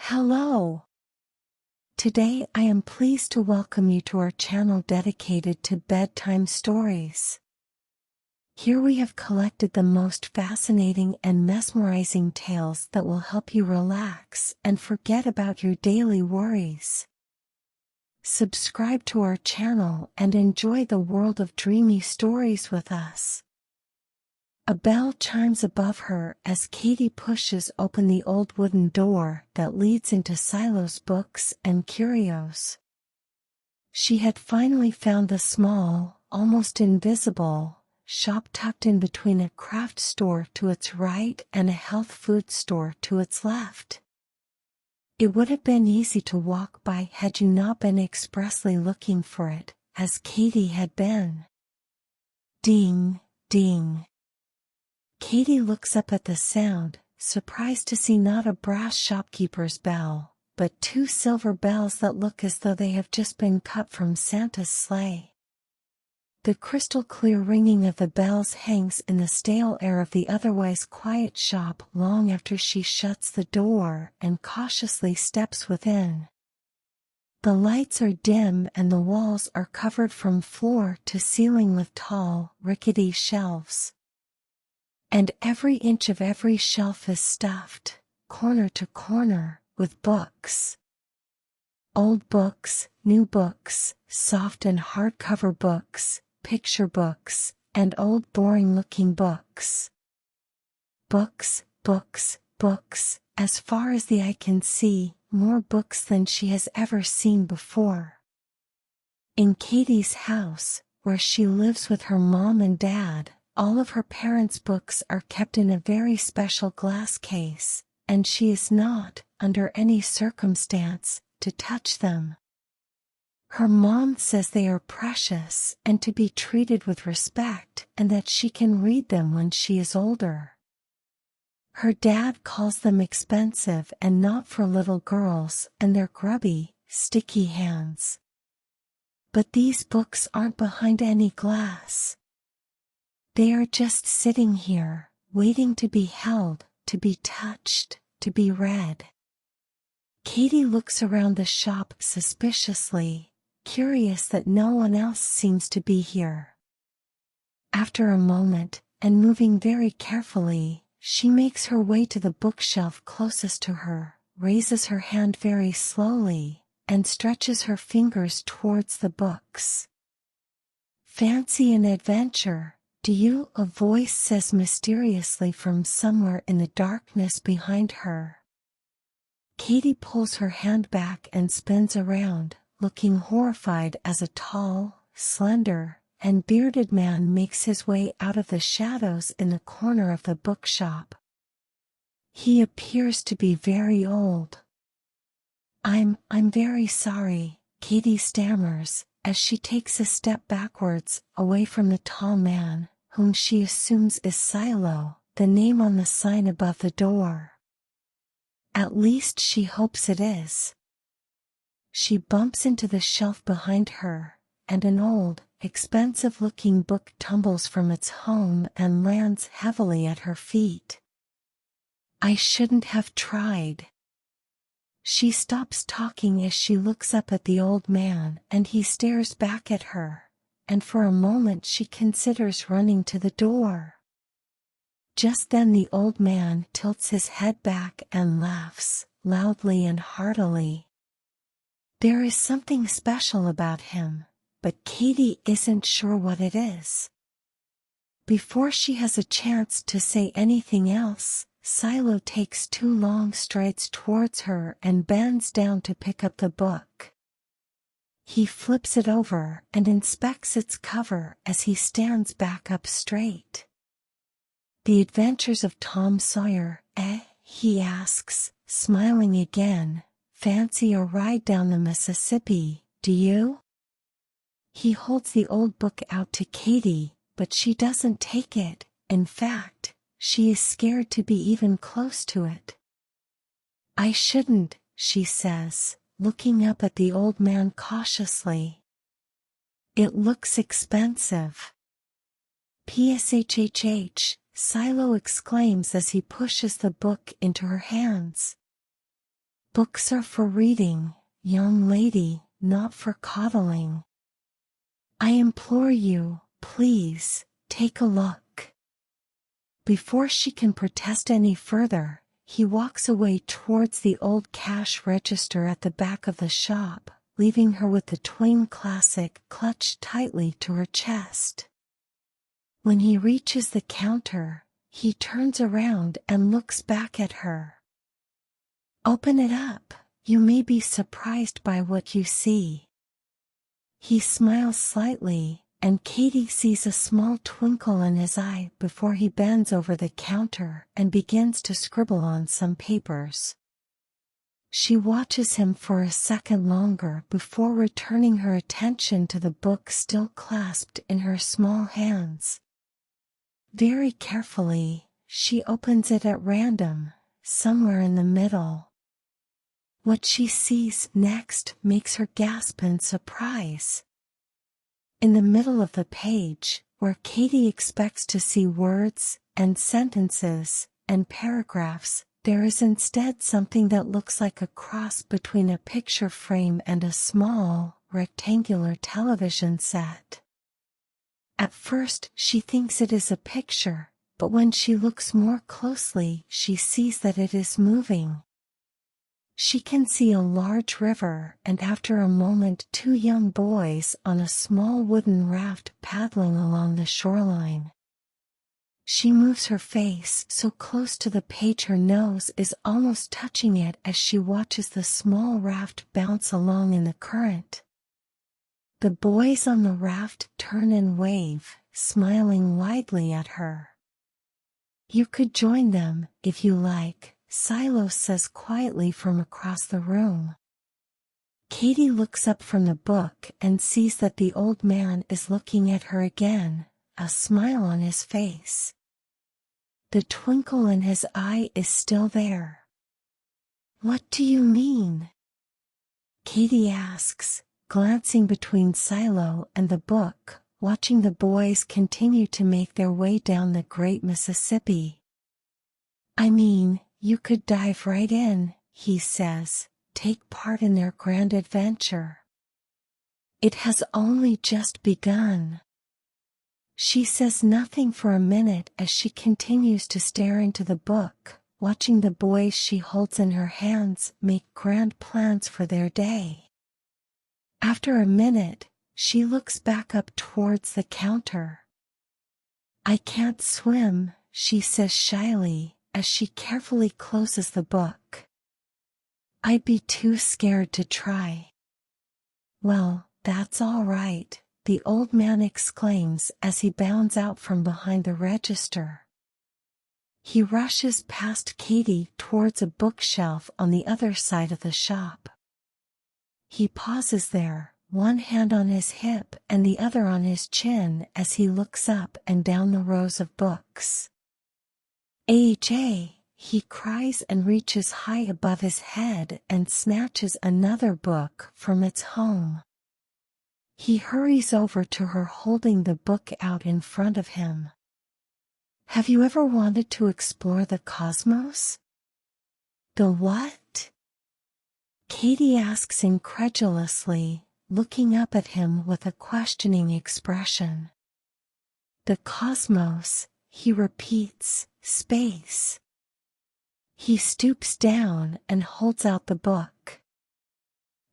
Hello! Today I am pleased to welcome you to our channel dedicated to bedtime stories. Here we have collected the most fascinating and mesmerizing tales that will help you relax and forget about your daily worries. Subscribe to our channel and enjoy the world of dreamy stories with us. A bell chimes above her as Katie pushes open the old wooden door that leads into Silo's books and curios. She had finally found the small, almost invisible, shop tucked in between a craft store to its right and a health food store to its left. It would have been easy to walk by had you not been expressly looking for it, as Katie had been. Ding, ding. Katie looks up at the sound, surprised to see not a brass shopkeeper's bell, but two silver bells that look as though they have just been cut from Santa's sleigh. The crystal-clear ringing of the bells hangs in the stale air of the otherwise quiet shop long after she shuts the door and cautiously steps within. The lights are dim and the walls are covered from floor to ceiling with tall, rickety shelves. And every inch of every shelf is stuffed, corner to corner, with books. Old books, new books, soft and hardcover books, picture books, and old boring-looking books. Books, books, books, as far as the eye can see, more books than she has ever seen before. In Katie's house, where she lives with her mom and dad, all of her parents' books are kept in a very special glass case, and she is not, under any circumstance, to touch them. Her mom says they are precious and to be treated with respect and that she can read them when she is older. Her dad calls them expensive and not for little girls and their grubby, sticky hands. But these books aren't behind any glass. They are just sitting here, waiting to be held, to be touched, to be read. Katie looks around the shop suspiciously, curious that no one else seems to be here. After a moment, and moving very carefully, she makes her way to the bookshelf closest to her, raises her hand very slowly, and stretches her fingers towards the books. "Fancy an adventure, do you?" a voice says mysteriously from somewhere in the darkness behind her. Katie pulls her hand back and spins around, looking horrified as a tall, slender, and bearded man makes his way out of the shadows in the corner of the bookshop. He appears to be very old. I'm very sorry," Katie stammers, as she takes a step backwards, away from the tall man, whom she assumes is Silo, the name on the sign above the door. At least she hopes it is. She bumps into the shelf behind her, and an old, expensive-looking book tumbles from its home and lands heavily at her feet. "I shouldn't have tried." She stops talking as she looks up at the old man and he stares back at her, and for a moment she considers running to the door. Just then the old man tilts his head back and laughs, loudly and heartily. There is something special about him, but Katie isn't sure what it is. Before she has a chance to say anything else, Silo takes two long strides towards her and bends down to pick up the book. He flips it over and inspects its cover as he stands back up straight. "The Adventures of Tom Sawyer, eh?" he asks, smiling again. "Fancy a ride down the Mississippi, do you?" He holds the old book out to Katie, but she doesn't take it. In fact, she is scared to be even close to it. "I shouldn't," she says, looking up at the old man cautiously. "It looks expensive." "Pshhh," Silo exclaims as he pushes the book into her hands. Books are for reading, young lady, not for coddling. I implore you, please, take a look. Before she can protest any further, he walks away towards the old cash register at the back of the shop, leaving her with the twin classic clutched tightly to her chest. When he reaches the counter, he turns around and looks back at her. Open it up, you may be surprised by what you see. He smiles slightly, and Katie sees a small twinkle in his eye before he bends over the counter and begins to scribble on some papers. She watches him for a second longer before returning her attention to the book still clasped in her small hands. Very carefully, she opens it at random, somewhere in the middle. What she sees next makes her gasp in surprise. In the middle of the page, where Katie expects to see words, and sentences, and paragraphs, there is instead something that looks like a cross between a picture frame and a small, rectangular television set. At first, she thinks it is a picture, but when she looks more closely, she sees that it is moving. She can see a large river and after a moment 2 young boys on a small wooden raft paddling along the shoreline. She moves her face so close to the page her nose is almost touching it as she watches the small raft bounce along in the current. The boys on the raft turn and wave, smiling widely at her. You could join them, if you like, Silos says quietly from across the room. Katie looks up from the book and sees that the old man is looking at her again, a smile on his face. The twinkle in his eye is still there. What do you mean? Katie asks, glancing between Silo and the book, watching the boys continue to make their way down the Great Mississippi. I mean, you could dive right in, he says, take part in their grand adventure. It has only just begun. She says nothing for a minute as she continues to stare into the book, watching the boys she holds in her hands make grand plans for their day. After a minute, she looks back up towards the counter. I can't swim, she says shyly, as she carefully closes the book. I'd be too scared to try. Well, that's all right, the old man exclaims as he bounds out from behind the register. He rushes past Katie towards a bookshelf on the other side of the shop. He pauses there, one hand on his hip and the other on his chin as he looks up and down the rows of books. AJ, he cries and reaches high above his head and snatches another book from its home. He hurries over to her holding the book out in front of him. Have you ever wanted to explore the cosmos? The what? Katie asks incredulously, looking up at him with a questioning expression. The cosmos, he repeats, space. He stoops down and holds out the book.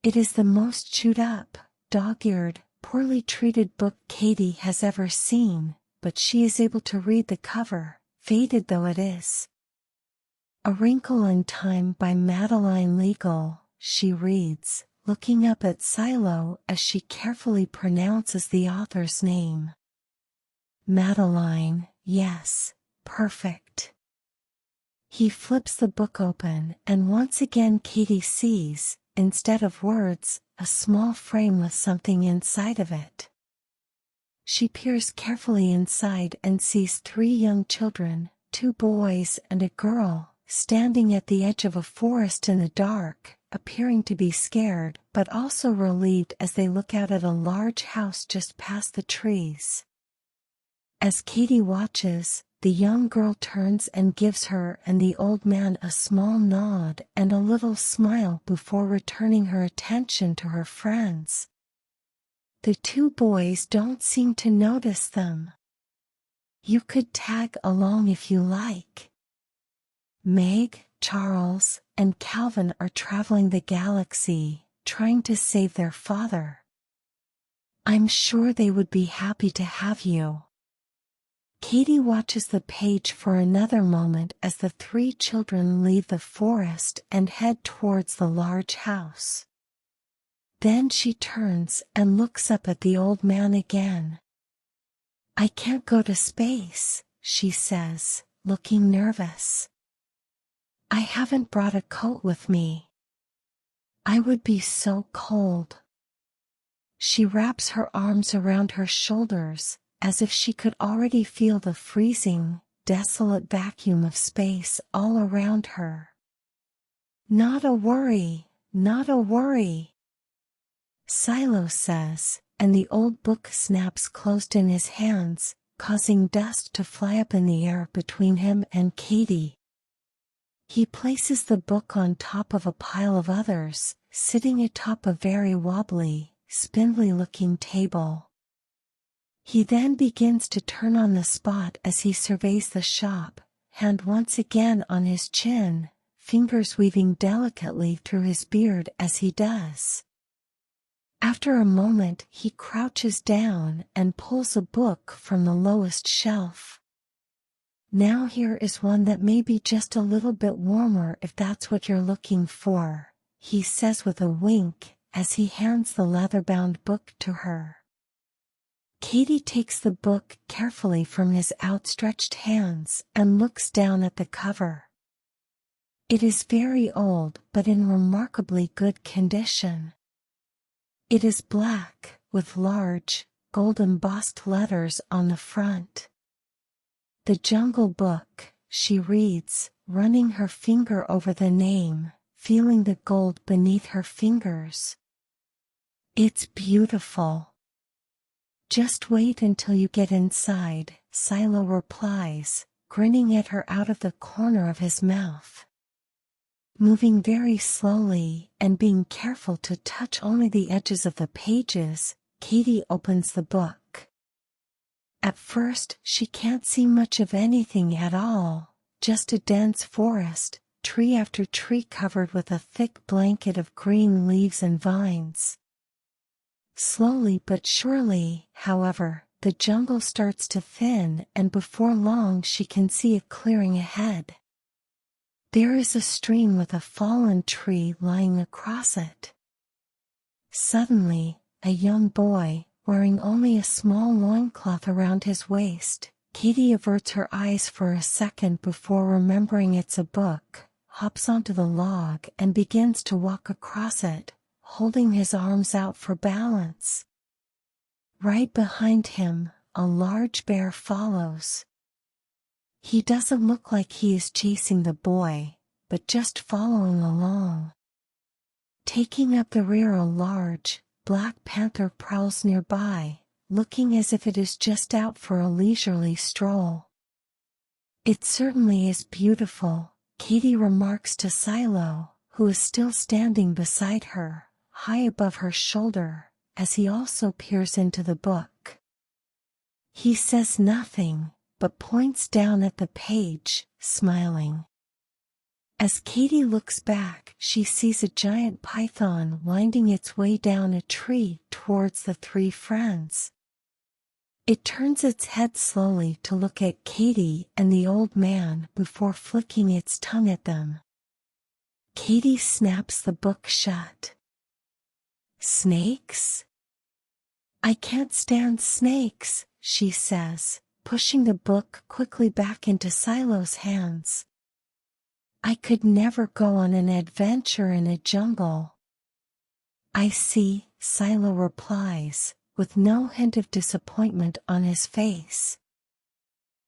It is the most chewed up, dog-eared, poorly treated book Katie has ever seen, but she is able to read the cover, faded though it is. A Wrinkle in Time by Madeline Legal, she reads, looking up at Silo as she carefully pronounces the author's name. Madeline, yes, perfect. He flips the book open and once again Katie sees, instead of words, a small frame with something inside of it. She peers carefully inside and sees 3 young children, 2 boys and a girl, standing at the edge of a forest in the dark, appearing to be scared but also relieved as they look out at a large house just past the trees. As Katie watches, the young girl turns and gives her and the old man a small nod and a little smile before returning her attention to her friends. The two boys don't seem to notice them. You could tag along if you like. Meg, Charles, and Calvin are traveling the galaxy, trying to save their father. I'm sure they would be happy to have you. Katie watches the page for another moment as the three children leave the forest and head towards the large house. Then she turns and looks up at the old man again. I can't go to space, she says, looking nervous. I haven't brought a coat with me. I would be so cold. She wraps her arms around her shoulders, as if she could already feel the freezing, desolate vacuum of space all around her. Not a worry, not a worry, Silo says, and the old book snaps closed in his hands, causing dust to fly up in the air between him and Katie. He places the book on top of a pile of others, sitting atop a very wobbly, spindly-looking table. He then begins to turn on the spot as he surveys the shop, hand once again on his chin, fingers weaving delicately through his beard as he does. After a moment he crouches down and pulls a book from the lowest shelf. Now here is one that may be just a little bit warmer if that's what you're looking for, he says with a wink as he hands the leather-bound book to her. Katie takes the book carefully from his outstretched hands and looks down at the cover. It is very old but in remarkably good condition. It is black, with large, gold-embossed letters on the front. The Jungle Book, she reads, running her finger over the name, feeling the gold beneath her fingers. It's beautiful. Just wait until you get inside, Silo replies, grinning at her out of the corner of his mouth. Moving very slowly and being careful to touch only the edges of the pages, Katie opens the book. At first, she can't see much of anything at all, just a dense forest, tree after tree covered with a thick blanket of green leaves and vines. Slowly but surely, however, the jungle starts to thin and before long she can see a clearing ahead. There is a stream with a fallen tree lying across it. Suddenly, a young boy, wearing only a small loincloth around his waist, Katie averts her eyes for a second before remembering it's a book, hops onto the log and begins to walk across it, holding his arms out for balance. Right behind him, a large bear follows. He doesn't look like he is chasing the boy, but just following along. Taking up the rear, a large, black panther prowls nearby, looking as if it is just out for a leisurely stroll. It certainly is beautiful, Katie remarks to Silo, who is still standing beside her, high above her shoulder, as he also peers into the book. He says nothing, but points down at the page, smiling. As Katie looks back, she sees a giant python winding its way down a tree towards the three friends. It turns its head slowly to look at Katie and the old man before flicking its tongue at them. Katie snaps the book shut. Snakes? I can't stand snakes, she says, pushing the book quickly back into Silo's hands. I could never go on an adventure in a jungle. I see, Silo replies, with no hint of disappointment on his face.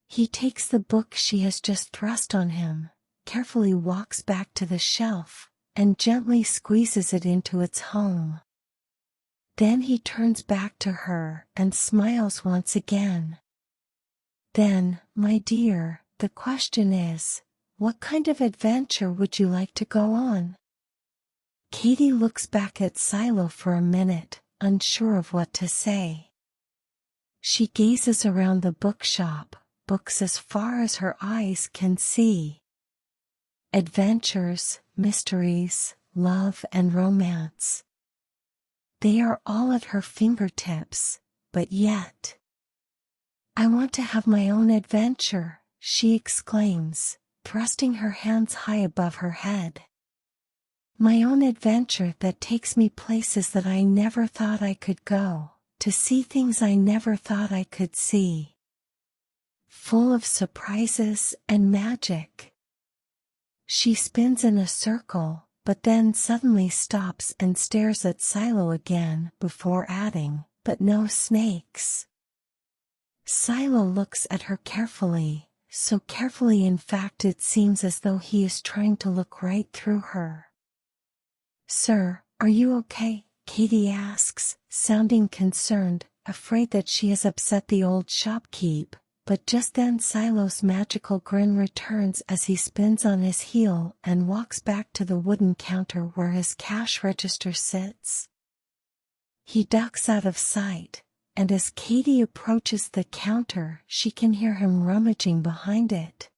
He takes the book she has just thrust on him, carefully walks back to the shelf, and gently squeezes it into its home. Then he turns back to her and smiles once again. Then, my dear, the question is, what kind of adventure would you like to go on? Katie looks back at Silo for a minute, unsure of what to say. She gazes around the bookshop, books as far as her eyes can see. Adventures, mysteries, love and romance. They are all at her fingertips, but yet. I want to have my own adventure, she exclaims, thrusting her hands high above her head. My own adventure that takes me places that I never thought I could go, to see things I never thought I could see. Full of surprises and magic. She spins in a circle, but then suddenly stops and stares at Silo again before adding, but no snakes. Silo looks at her carefully, so carefully in fact it seems as though he is trying to look right through her. Sir, are you okay? Katie asks, sounding concerned, afraid that she has upset the old shopkeep, but just then Silo's magical grin returns as he spins on his heel and walks back to the wooden counter where his cash register sits. He ducks out of sight, and as Katie approaches the counter, she can hear him rummaging behind it.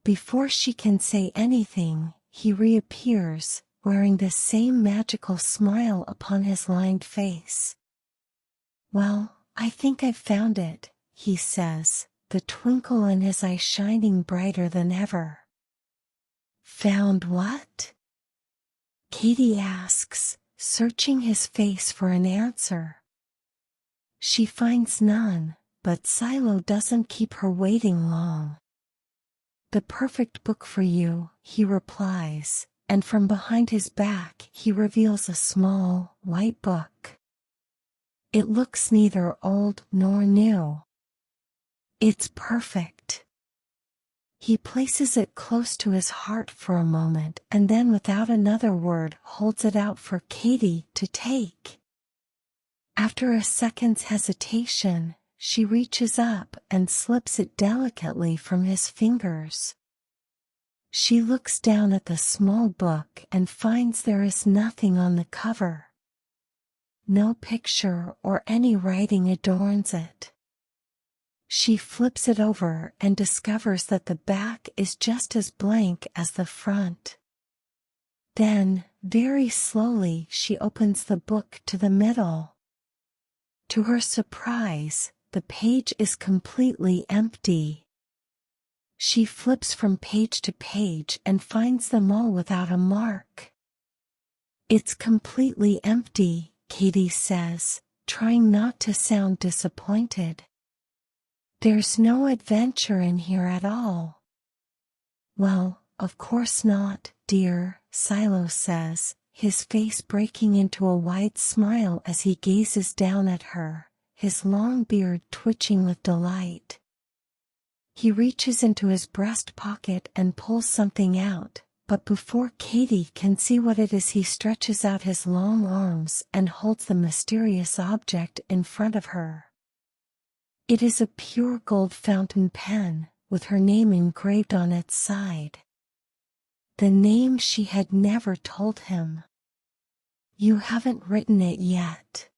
Before she can say anything, he reappears, wearing the same magical smile upon his lined face. Well, I think I've found it, he says, the twinkle in his eye shining brighter than ever. Found what? Katie asks, searching his face for an answer. She finds none, but Silo doesn't keep her waiting long. The perfect book for you, he replies, and from behind his back he reveals a small, white book. It looks neither old nor new. It's perfect. He places it close to his heart for a moment and then without another word holds it out for Katie to take. After a second's hesitation, she reaches up and slips it delicately from his fingers. She looks down at the small book and finds there is nothing on the cover. No picture or any writing adorns it. She flips it over and discovers that the back is just as blank as the front. Then, very slowly she opens the book to the middle. To her surprise, the page is completely empty. She flips from page to page and finds them all without a mark. It's completely empty, Katie says, trying not to sound disappointed. There's no adventure in here at all. Well, of course not, dear, Silo says, his face breaking into a wide smile as he gazes down at her, his long beard twitching with delight. He reaches into his breast pocket and pulls something out, but before Katie can see what it is he stretches out his long arms and holds the mysterious object in front of her. It is a pure gold fountain pen, with her name engraved on its side. The name she had never told him. You haven't written it yet.